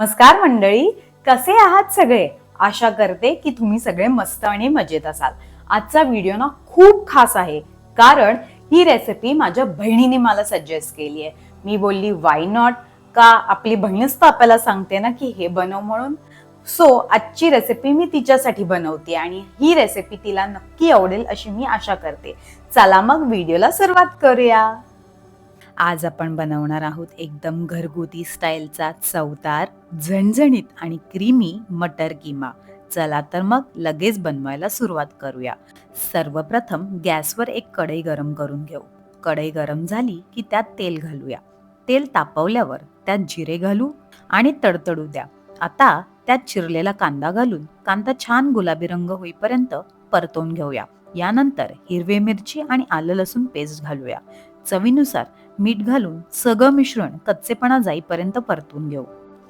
नमस्कार मंडळी, कसे आहात सगळे? आशा करते की तुम्ही सगळे मस्त आणि मजेत असाल. आजचा व्हिडिओ ना खूप खास आहे, कारण ही रेसिपी माझ्या बहिणीने मला सजेस्ट केली आहे. मी बोलली वाय नॉट, का आपली बहीणच तर आपल्याला सांगते ना की हे बनव म्हणून. सो आजची रेसिपी मी तिच्यासाठी बनवते आणि ही रेसिपी तिला नक्की आवडेल अशी मी आशा करते. चला मग व्हिडिओला सुरुवात करूया. आज आपण बनवणार आहोत एकदम घरगुती स्टाईलचा चवदार, झणझणीत आणि क्रीमी मटर कीमा. चला तर मग लगेच बनवायला सुरुवात करूया. सर्वप्रथम गॅसवर एक कढई गरम करून घेऊ. कढई गरम झाली की त्यात तेल घालूया. तेल तापवल्यावर त्यात जिरे घालू आणि तडतडू द्या. आता त्यात चिरलेला कांदा घालून कांदा छान गुलाबी रंग होईपर्यंत परतवून घेऊया. यानंतर हिरवी मिरची आणि आलं लसूण पेस्ट घालूया. चवीनुसार मीठ घालून सगळं मिश्रण कच्चेपणा जाईपर्यंत परतून घेऊ.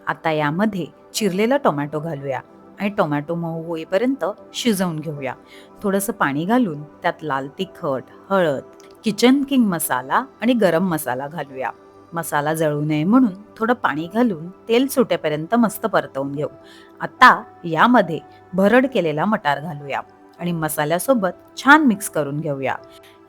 आता यामध्ये चिरलेला टोमॅटो घालूया आणि टोमॅटो मऊ होईपर्यंत शिजवून घेऊया. थोडंसं पाणी घालून त्यात लाल तिखट, हळद, किचन किंग मसाला आणि गरम मसाला घालूया. मसाला जळू नये म्हणून थोडं पाणी घालून तेल सुटेपर्यंत मस्त परतवून घेऊ. आता यामध्ये भरड केलेला मटार घालूया आणि मसाल्यासोबत छान मिक्स करून घेऊया.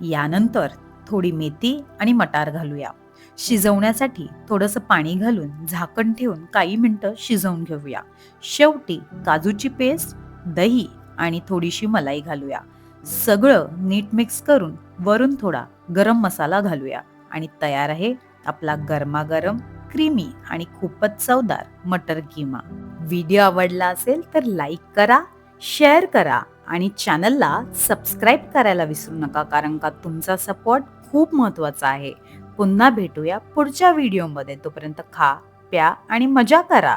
यानंतर थोडी मेथी आणि मटार घालूया. शिजवण्यासाठी थोडंसं पाणी घालून झाकण ठेवून काही मिनिटं शिजवून घेऊया. शेवटी काजूची पेस्ट, दही आणि थोडीशी मलाई घालूया. सगळं नीट मिक्स करून वरून थोडा गरम मसाला घालूया आणि तयार आहे आपला गरमागरम, क्रीमी आणि खूपच चवदार मटर कीमा. व्हिडिओ आवडला असेल तर लाईक करा, शेअर करा आणि चॅनलला सबस्क्राईब करायला विसरू नका, कारण का तुमचा सपोर्ट खूप महत्वाचा आहे. पुन्हा भेटूया पुढच्या व्हिडिओमध्ये. तोपर्यंत खा, प्या आणि मजा करा.